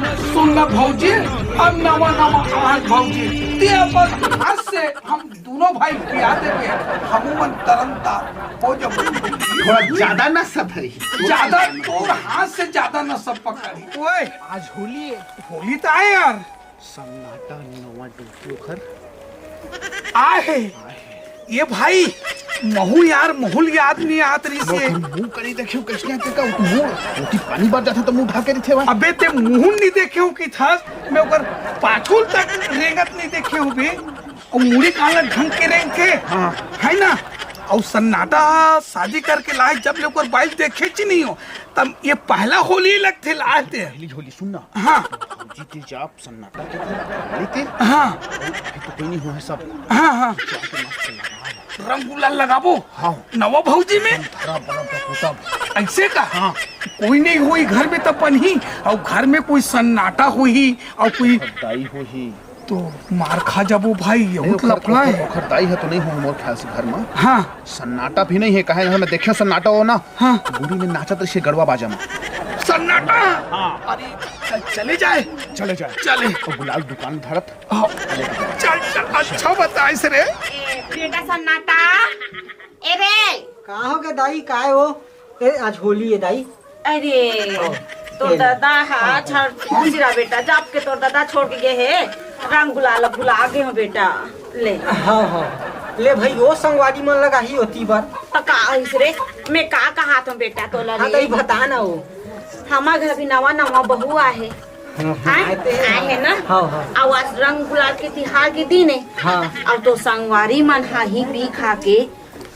सुन ना भौजी, अब नवा नवा आज भौजी ते अपन हाथ से हम दोनों भाई पिया देवे, हम मन तरंता हो जब थोड़ा ज्यादा न सब है, ज्यादा तोर हाथ से ज्यादा न सब पकड़ी। ओए आज होली होली तो आए यार, सन्नाटा नवा डूबकर आए ये भाई महू यार महूल याद नहीं आत रही से मुंह करी देखियो कैसे आते का मुंह रोटी पानी बार जाता तो मुंह ढा के रखे। अबे ते मुंह नहीं देखे हो कि था मैं ओकर पाछुल तक रेंगत नहीं देखे हो बे, और मुड़ी काला ढंग के रेंग के हाँ है ना। और सन्नाटा शादी करके लाए जब लोग बाइक देखे ची नहीं हो तब ये पहला होली लगते लाए थे। पहली होली सुनना हाँ जीते जाप सन्नाटा के लेते हाँ तो कोई नहीं हुआ है सब। हाँ हाँ रंग गुलाल लगाबो हाँ नवा भौजी में धरा बड़ा ऐसे का हाँ कोई नहीं हुई घर में तपन ही, और घर में कोई सन्नाटा हुई और कोई दाई हो ही तो मार खा जाबो भाई, ये लफड़ा है। दाई है तो नहीं हो मोर ख्याल से घर में। हाँ सन्नाटा भी नहीं है, कहे मैं देखियो सन्नाटा हो ना। हाँ बूढ़ी में नाचत रही गड़वा बाजा में सन्नाटा। हाँ अरे चले जाए चले और गुलाल दुकान धरत चल चल अच्छा बताए से रे बेटा सन्नाटा ए रे का हो गया दाई काय हो ए आज होली है दाई। अरे तो दादा हाँ छोड़ सिरा बेटा जब के तो दादा छोड़ के गए है रंग गुलाल भुला गए हो बेटा ले। हाँ हाँ ले भाई वो संगवारी मन लगा ही होती बार तो का रे मैं का कहा था बेटा तो हाँ दाई बता ना वो हमारे घर भी नवा नवा बहू आए आए है ना। हाँ हाँ और आज रंग गुलाल के तिहार के दिन है हाँ और तो संगवारी मन हा ही पी खा के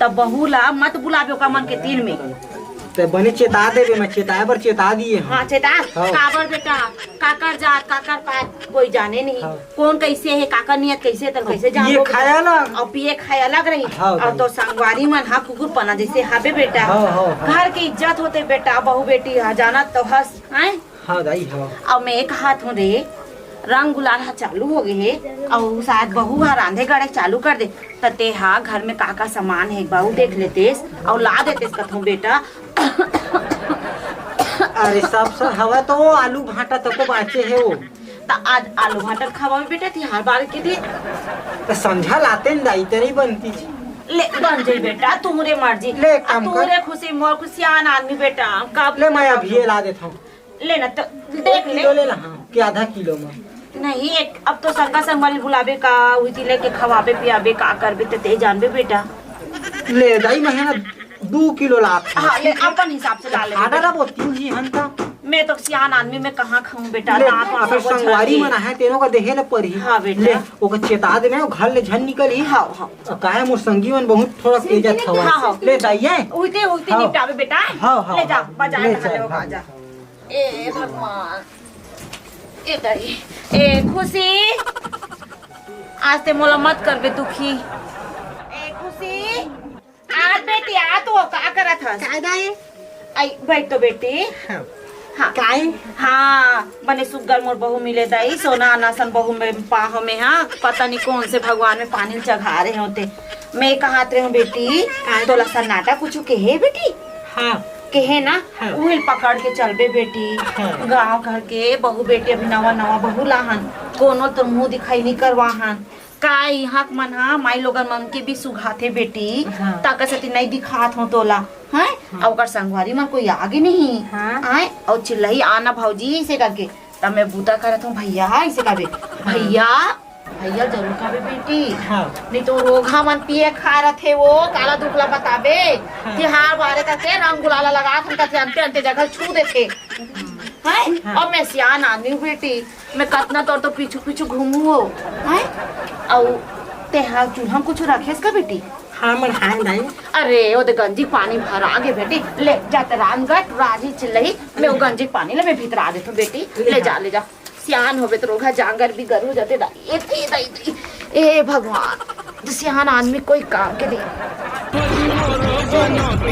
तब बहू ला मत बुलावे का मन के तीन में तो बने चेता देवे, मैं चेताए पर चेता दिए। हाँ चेता हाँ। काबर बेटा काकर जात काकर पात कोई जाने नहीं हाँ। कौन कैसे है काकर नियत कैसे तर कैसे जान ये खाया अलग और पिए खाए अलग रही हाँ, और तो संगवारी मन हा कुकुर पना जैसे हाबे बेटा हाँ, हाँ। घर की इज्जत होते बेटा बहू बेटी जाना तो हंस आए। हाँ दाई हाँ और मैं एक हाथ हूँ रे रंग गुलाल हा चालू हो गए है और शायद बहू हा रांधे गड़े चालू कर दे तते हा घर में काका सामान है बहू देख लेते और ला देते कथों बेटा। अरे सब हवा तो वो आलू भाटा तक को बाचे है वो तो आज आलू भाटर खावा बेटा थी हर बार के दिन तो समझा लाते न दाई तेरी बनती ले बन जाई बेटा तुम्हारे मर्जी ले एक काम कर। तुम्हारे खुशी मोर खुशियान आदमी बेटा कब ले मैं अभी ला देता हूँ लेना तो देख ले किलो ले ला हाँ कि आधा किलो में नहीं एक अब तो संगा संगवारी बुलावे का उसी लेके खवाबे पियाबे का करबे तो ते जानबे बेटा ले दाई मैं है ना 2 किलो ला हाँ ले अपन हिसाब से ला ले आधा ला वो 3 जी हंता मैं तो सियान आदमी में कहाँ खाऊं बेटा ले दांत वांत अपन सब संगवारी छाती। मन है तेनो का देहे ले परी हाँ बेटा। ले ओका चेता दे मैं घर ले झन निकली हाँ हाँ काहे मोर संगी मन बहुत थोड़ा तेज हवा हाँ, हाँ। ले दाइए उइते उइते हाँ। निपटावे बेटा हाँ, हाँ, ले जा हाँ। बाजार ले में चल, ले हाँ। बाजा ए भगवान ए दई ए खुशी आज ते मोला मत करबे दुखी ए खुशी आज बेटी आ तो का करत हस काय दाई आई बैठ तो बेटी हाँ काय हाँ बने सुग्गर मोर बहू मिले दाई सोना अनासन बहू में पाह में हाँ पता नहीं कौन से भगवान में पानी चढ़ा रहे होते मैं कहा हूँ बेटी तोला सन्नाटा कुछ कहे बेटी हाँ कहे ना हाँ। उहिल पकड़ के चलबे बेटी हाँ। गांव घर के बहू बेटी अभी नवा नवा बहू लाहन कोनो तो मुंह दिखाई नहीं करवाहन का यहाँ मन हा माई लोगन मन के भी सुघाते बेटी हाँ। ताकत से नहीं दिखात हो तोला हैं और ओकर संगवारी मन कोई आगे नहीं हाँ। आए और चिल्लाई आना भौजी ऐसे करके तब मैं बूता करत हूँ भैया ऐसे कहबे भैया भैया जरूर कहबे बेटी हाँ। नहीं तो रोगा मन पिए खा रहे थे वो काला दुखला बताबे तिहार बारे करके रंग गुलाला लगा थे अंते अंते जगह छू देते हैं और मैं सियान आदमी हूँ बेटी मैं कतना तौर तो पीछू पीछू घूमू हो हैं और तेहार चूल्हा कुछ रखे का बेटी हाँ मन हाय दाई अरे वो तो गंजी पानी भर आगे बेटी ले जाते रामगढ़ राजी चिल्लही मैं वो गंजी पानी ले मैं भीतर आ देता बेटी ले जा सियान होवे तो रोगा जांगर भी गरू जाते दाई ए भगवान सियान आदमी कोई काम के दे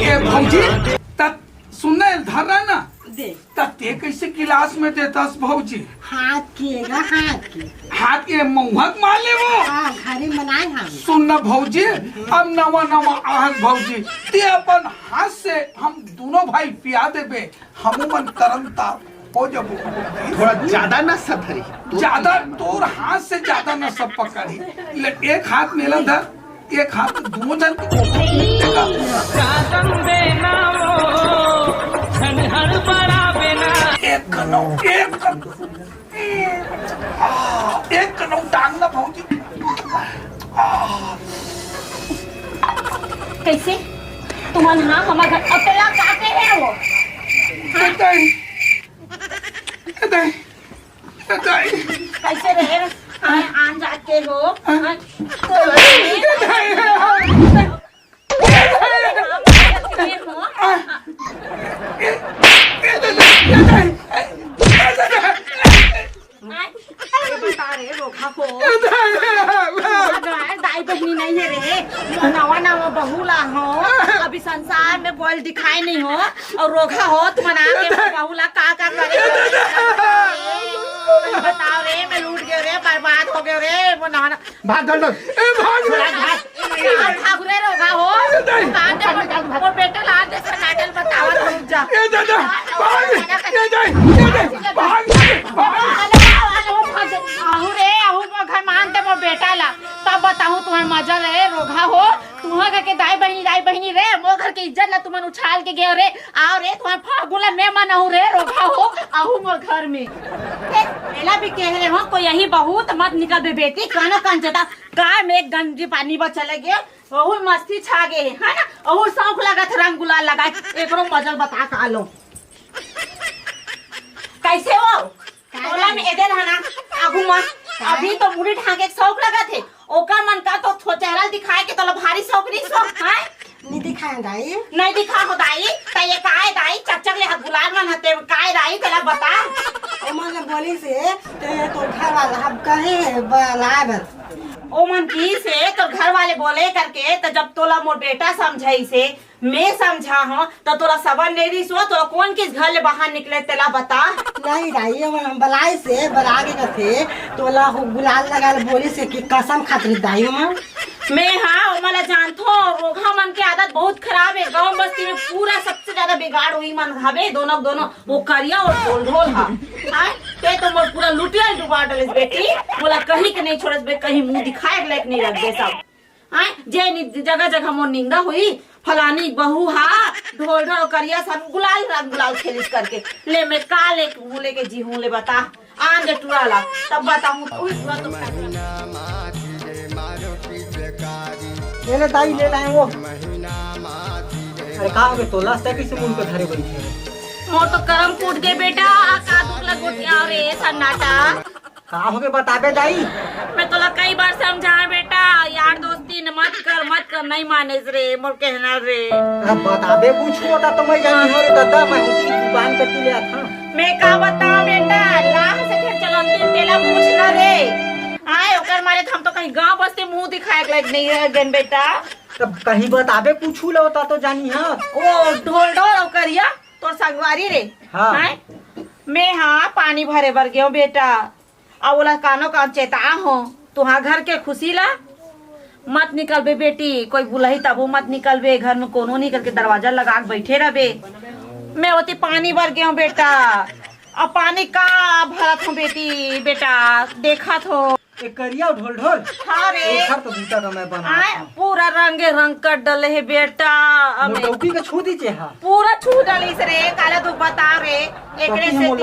ये भौजी तब सुनने धर रहा ना तब ते कैसे गिलास में देतास भौजी हाथ किएगा हाथ के मुहक मार ले वो हाँ घरे बनाए हम सुन ना भौजी अब नवा नवा आहन भौजी ते अपन हाथ से हम दोनों भाई पिया देबे हम मन तरंता हो जब थोड़ा ज्यादा ना सधरी ज्यादा तोर हाथ से ज्यादा न सब पकड़ी एक हाथ मेला धर एक हाथ दो जन के एक कनौ टांगना भौजी कैसे तुमन हाँ हमारे घर अकेला काटे हैं वो कैसे रहे आन जाके हो बता रे रोखा को दाई बहनी नहीं है रे नवा नवा बहुला हो अभी संसार में बोल दिखाई नहीं हो और रोखा हो तुम मना के बहुला का करे बताओ रे मैं लूट गए रे बर्बाद हो गए रे वो नवा भाग दल ठाकुरे रोखा हो वो बेटा लाल जैसा नाटल बताओ तुम जा आहू रे आहू घर मानते वो बेटा ला तब बताऊं तुम्हारे मजा रहे रोगा हो तुम्हारे घर के दाई बहनी रे मोर घर की इज्जत ला तुमन उछाल के गए रे आओ रे तुम्हारे फागुला मैं मनाऊ रे रोगा हो आहू मोर घर में एला भी कह रहे हो कोई यही बहुत मत निकल बे बेटी कानो कान जता गाय में एक गंजी पानी बच चले गए बहुत मस्ती छा गए है ना और शौक लगा था रंग गुलाल लगा एकरो मजल बता का लो कैसे हो टोला में एदे रहना आगू मत अभी तो मुड़ी ढाके शौक लगा थे ओकर मन का तो चेहरा दिखाए के तो भारी शौक नहीं शौक है नहीं दिखाए दाई नहीं दिखा हो दाई त ये काय दाई चकचक ले गुलाल मन हते काय दाई तेला बता ओ मन बोली से ते तो घर वाला हम कहे बलाए बस ओ मन की से तो घर वाले बोले करके तो जब तोला मोर बेटा समझाई से मैं समझा हूँ तो तोरा सबर नहीं रही सो तो कौन किस घर ले बाहर निकले तेला बता नहीं दाई हम बलाई से बरागे का थे तो ला गुलाल लगा बोली से कि कसम खातिर दाई मैं हाँ मला जानतो रोगा मन की आदत बहुत खराब है गांव बस्ती में पूरा सबसे ज्यादा बिगाड़ हुई मन हवे दोनों वो करिया और ढोल हा ते तो मोर पूरा लुटिया डुबा डलिस बेटी बोला कहीं के नहीं छोड़स बे कहीं मुंह दिखाए लायक नहीं रख दे सब हां जे जगह जगह मोर निंदा हुई फलानी बहू हा ढोल करिया सब गुलाल खेलिस करके ले मैं काल एक मुंह लेके जी हूं ले बता आन दे टुराला तब बताऊं ले दाई ले लाए वो अरे का हो गए तोला से किसी मुंह को धरे बैठे मोर तो करम फूट गए बेटा का दुख लगोटिया रे सन्नाटा का हो गए बताबे दाई मैं तोला कई बार समझा बेटा यार दोस्ती न मत कर नहीं माने रे मोर कहना रे अब बताबे कुछ होता तो मैं जानी हो रे दादा मैं उसी दुकान पे ले था मैं का बताऊं बेटा लाख से फिर चलते तेला पूछना रे आए ओकर मारे हम तो कहीं गांव बस्ती मुंह दिखाए लायक नहीं है गन बेटा तब कहीं बताबे पूछू लो होता तो जानी हां वो ढोल करिया तोर संगवारी रे हाँ। मैं हाँ पानी भरे भर गयो बेटा अब बोला कानो का चेता हो तुहा घर के खुशी ला मत निकल बे बेटी कोई बुलाई तब मत निकल बे घर में कोनो नहीं करके दरवाजा लगा के बैठे रहे मैं होती पानी भर गया बेटा अब पानी का भरत हूँ बेटी बेटा देखा तो करिया ढोल ढोल हाँ रे तो बूटा का मैं बना पूरा रंगे रंग कर डले है बेटा मोटौकी का छू दीजिए हाँ पूरा छू डली से रे काला तू बता रे एकरे से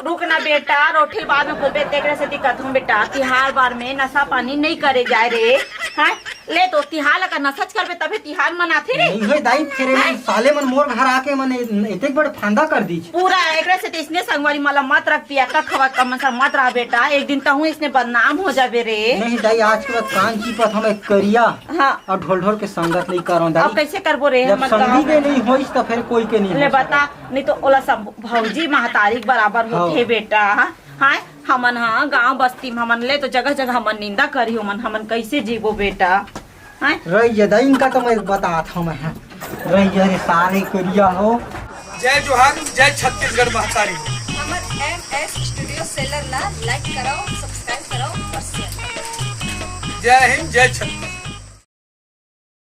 रुक ना बेटा रोटी बाद में खोलबे एकरे से दिक्कत हूं बेटा तिहार बार में नशा पानी नहीं करे जाए रे हां ले तो तिहार का नशा करबे तभी तिहार मनाथे रे नहीं होय दाई फेरे साले मन मोर घर आके मने एतेक बड़ फांदा कर दी पूरा एकरे से इसने संगवारी मला मत रख पिया का खवा कम सा मत रहा बेटा एक दिन तो हूं इसने बदनाम हो जाबे रे नहीं दाई आज के बाद कान की पत हमें करिया हां और ढोल ढोल के संगत नहीं करो दाई अब कैसे करबो रे जब संगी के नहीं होइस तो फिर कोई के नहीं ले बता नहीं तो ओला सब भौजी महतारी बराबर होते बेटा हां हमन हां गांव बस्ती में हमन ले तो जगह जगह हमन निंदा करी हमन कैसे जीवो बेटा हां रही दाई इनका तो मैं बताता हूं मैं रही रे सारे करिया हो जय जोहार जय छत्तीसगढ़ महतारी हमर MS स्टूडियो सेलर ला लाइक कराओ सब्सक्राइब कराओ और शेयर जय हिंद जय छत्तीसगढ़।